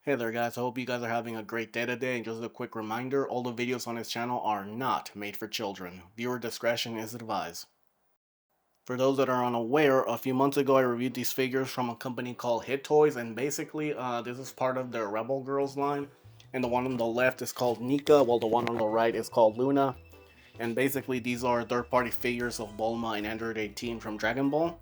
Hey there guys, I hope you guys are having a great day today, and just a quick reminder, all the videos on this channel are not made for children. Viewer discretion is advised. For those that are unaware, a few months ago I reviewed these figures from a company called HITToys, and basically this is part of their Rebel Girls line, and the one on the left is called Nika, while the one on the right is called Luna, and basically these are third-party figures of Bulma and Android 18 from Dragon Ball.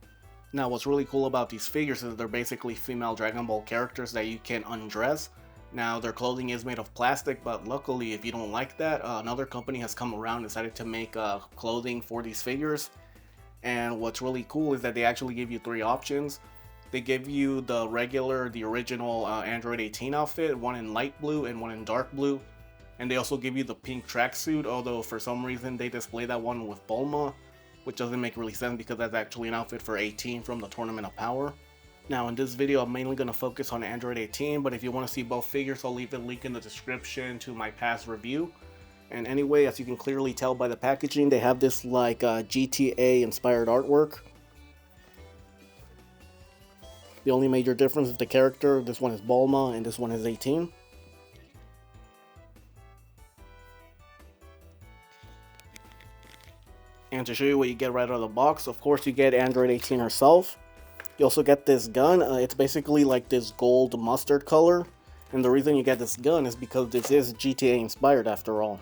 Now, what's really cool about these figures is they're basically female Dragon Ball characters that you can undress. Now, their clothing is made of plastic, but luckily, if you don't like that, another company has come around and decided to make clothing for these figures. And what's really cool is that they actually give you three options. They give you the regular, the original Android 18 outfit, one in light blue and one in dark blue. And they also give you the pink tracksuit, although for some reason they display that one with Bulma, which doesn't make really sense because that's actually an outfit for 18 from the Tournament of Power. Now in this video I'm mainly going to focus on Android 18, but if you want to see both figures I'll leave the link in the description to my past review. And anyway, as you can clearly tell by the packaging, they have this like GTA inspired artwork. The only major difference is the character. This one is Bulma and this one is 18. And to show you what you get right out of the box, of course you get Android 18 herself. You also get this gun. It's basically like this gold mustard color. And the reason you get this gun is because this is GTA inspired after all.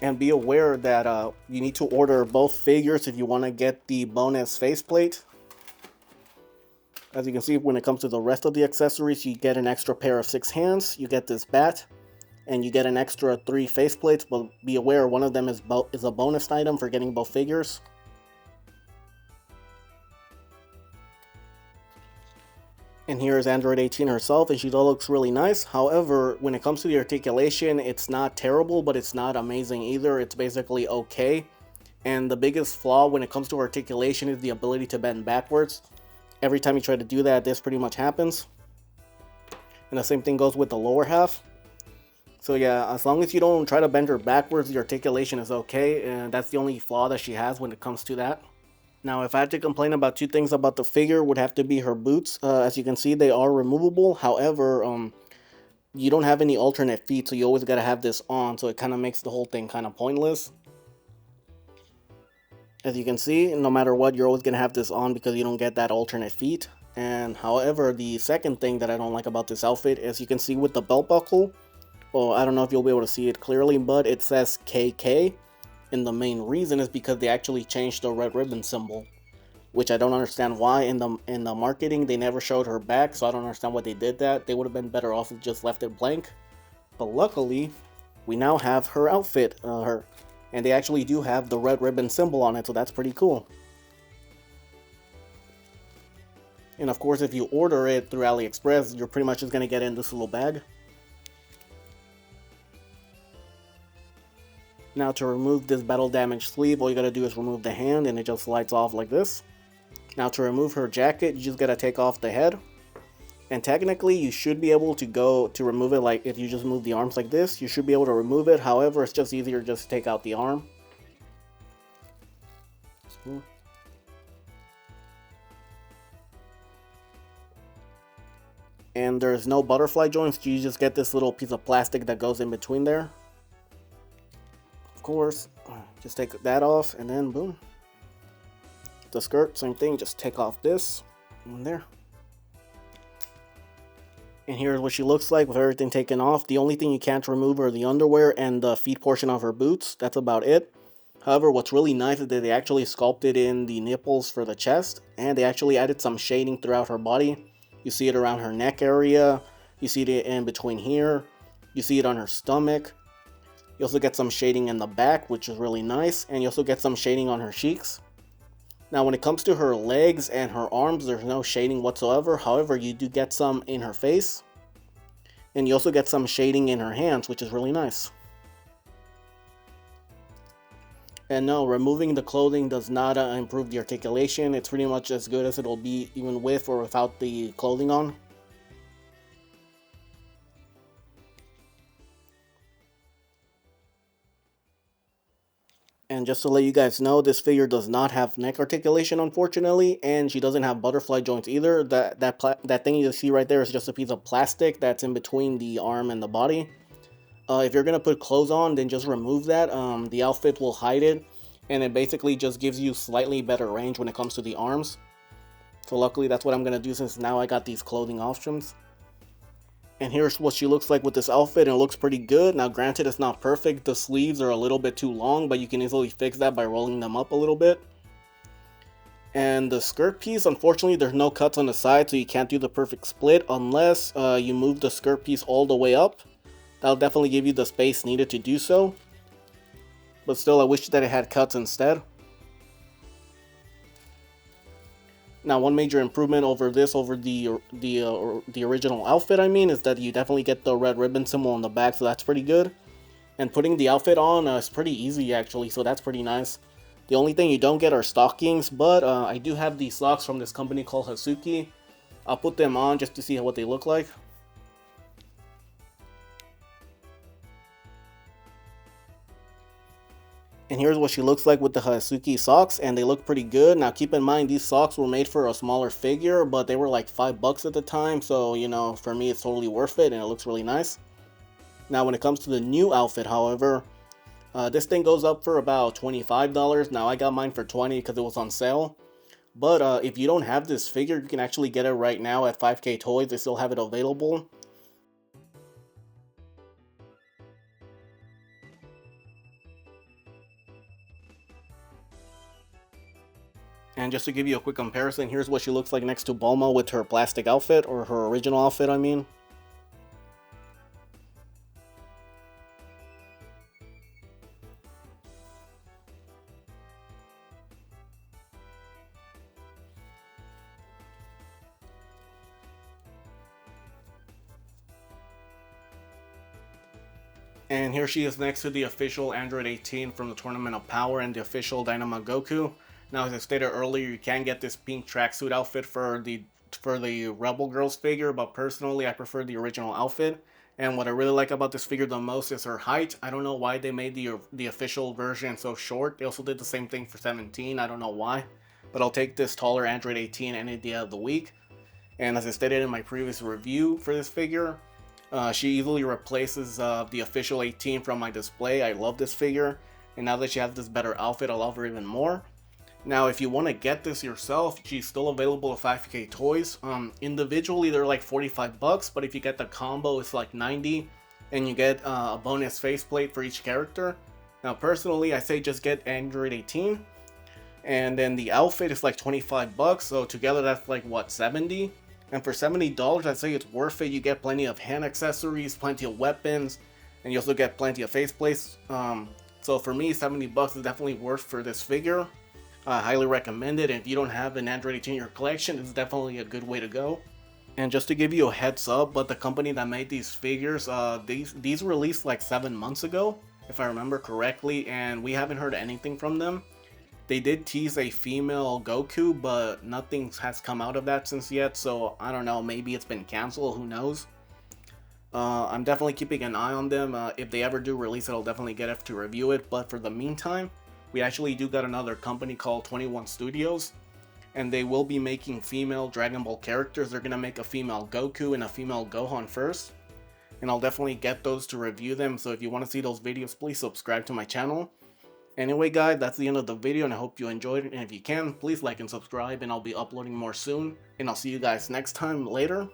And be aware that you need to order both figures if you want to get the bonus faceplate. As you can see, when it comes to the rest of the accessories, you get an extra pair of 6 hands, you get this bat, and you get an extra 3 faceplates, but be aware one of them is a bonus item for getting both figures. And here is Android 18 herself, and she still looks really nice. However, when it comes to the articulation, it's not terrible, but it's not amazing either. It's basically okay. And the biggest flaw when it comes to articulation is the ability to bend backwards. Every time you try to do that, this pretty much happens. And the same thing goes with the lower half. So yeah, as long as you don't try to bend her backwards, the articulation is okay, and that's the only flaw that she has when it comes to that. Now, if I had to complain about two things about the figure, would have to be her boots. As you can see, they are removable. However, you don't have any alternate feet, so you always gotta have this on, so it kind of makes the whole thing kind of pointless. As you can see, no matter what, you're always gonna have this on because you don't get that alternate feet. And however, the second thing that I don't like about this outfit, as you can see with the belt buckle, well, I don't know if you'll be able to see it clearly, but it says KK. And the main reason is because they actually changed the red ribbon symbol, which I don't understand why. In the marketing, they never showed her back, so I don't understand why they did that. They would have been better off if just left it blank. But luckily, we now have her outfit, and they actually do have the red ribbon symbol on it, so that's pretty cool. And of course, if you order it through AliExpress, you're pretty much just gonna get in this little bag. Now to remove this battle damage sleeve, all you gotta do is remove the hand and it just slides off like this. Now to remove her jacket, you just gotta take off the head. And technically you should be able to go to remove it, like if you just move the arms like this, you should be able to remove it. However, it's just easier just to take out the arm. And there's no butterfly joints, you just get this little piece of plastic that goes in between there. Of course, just take that off and then boom. The skirt, same thing, just take off this and there. And here's what she looks like with everything taken off. The only thing you can't remove are the underwear and the feet portion of her boots. That's about it. However, what's really nice is that they actually sculpted in the nipples for the chest, and they actually added some shading throughout her body. You see it around her neck area, you see it in between here, you see it on her stomach. You also get some shading in the back, which is really nice, and you also get some shading on her cheeks. Now when it comes to her legs and her arms, there's no shading whatsoever. However, you do get some in her face, and you also get some shading in her hands, which is really nice. And no, removing the clothing does not improve the articulation. It's pretty much as good as it'll be even with or without the clothing on. And just to let you guys know, this figure does not have neck articulation, unfortunately, and she doesn't have butterfly joints either. That thing you see right there is just a piece of plastic that's in between the arm and the body. If you're gonna put clothes on, then just remove that. The outfit will hide it, and it basically just gives you slightly better range when it comes to the arms. So luckily, that's what I'm gonna do since now I got these clothing options. And here's what she looks like with this outfit, and it looks pretty good. Now granted, it's not perfect, the sleeves are a little bit too long, but you can easily fix that by rolling them up a little bit. And the skirt piece, unfortunately there's no cuts on the side, so you can't do the perfect split unless you move the skirt piece all the way up. That'll definitely give you the space needed to do so. But still, I wish that it had cuts instead. Now, one major improvement over the original outfit, is that you definitely get the red ribbon symbol on the back, so that's pretty good. And putting the outfit on is pretty easy, actually, so that's pretty nice. The only thing you don't get are stockings, but I do have these socks from this company called Hasuki. I'll put them on just to see what they look like. And here's what she looks like with the Hasuki socks, and they look pretty good. Now keep in mind, these socks were made for a smaller figure, but they were like $5 at the time, so you know, for me it's totally worth it, and it looks really nice. Now when it comes to the new outfit, however, this thing goes up for about $25. Now I got mine for $20 because it was on sale. But if you don't have this figure, you can actually get it right now at 5K Toys. They still have it available. And just to give you a quick comparison, here's what she looks like next to Bulma with her plastic outfit, or her original outfit, I mean. And here she is next to the official Android 18 from the Tournament of Power and the official Dynamo Goku. Now, as I stated earlier, you can get this pink tracksuit outfit for the Rebel Girls figure, but personally I prefer the original outfit. And what I really like about this figure the most is her height. I don't know why they made the official version so short. They also did the same thing for 17, I don't know why. But I'll take this taller Android 18 any day of the week. And as I stated in my previous review for this figure, she easily replaces the official 18 from my display. I love this figure, and now that she has this better outfit, I love her even more. Now, if you want to get this yourself, she's still available at 5K Toys. Individually, they're like $45, but if you get the combo, it's like $90, and you get a bonus faceplate for each character. Now, personally, I say just get Android 18, and then the outfit is like $25, so together that's like, what, $70? And for $70, I'd say it's worth it. You get plenty of hand accessories, plenty of weapons, and you also get plenty of faceplates. So for me, $70 is definitely worth for this figure. I highly recommend it. If you don't have an Android 18 in your collection, it's definitely a good way to go. And just to give you a heads up, but the company that made these figures, these released like 7 months ago, if I remember correctly, and we haven't heard anything from them. They did tease a female Goku, but nothing has come out of that since yet, so I don't know, maybe it's been canceled, who knows. I'm definitely keeping an eye on them. If they ever do release it, I'll definitely get it to review it, but for the meantime, we actually do got another company called 21 Studios, and they will be making female Dragon Ball characters. They're going to make a female Goku and a female Gohan first, and I'll definitely get those to review them, so if you want to see those videos, please subscribe to my channel. Anyway guys, that's the end of the video, and I hope you enjoyed it, and if you can, please like and subscribe, and I'll be uploading more soon, and I'll see you guys next time. Later.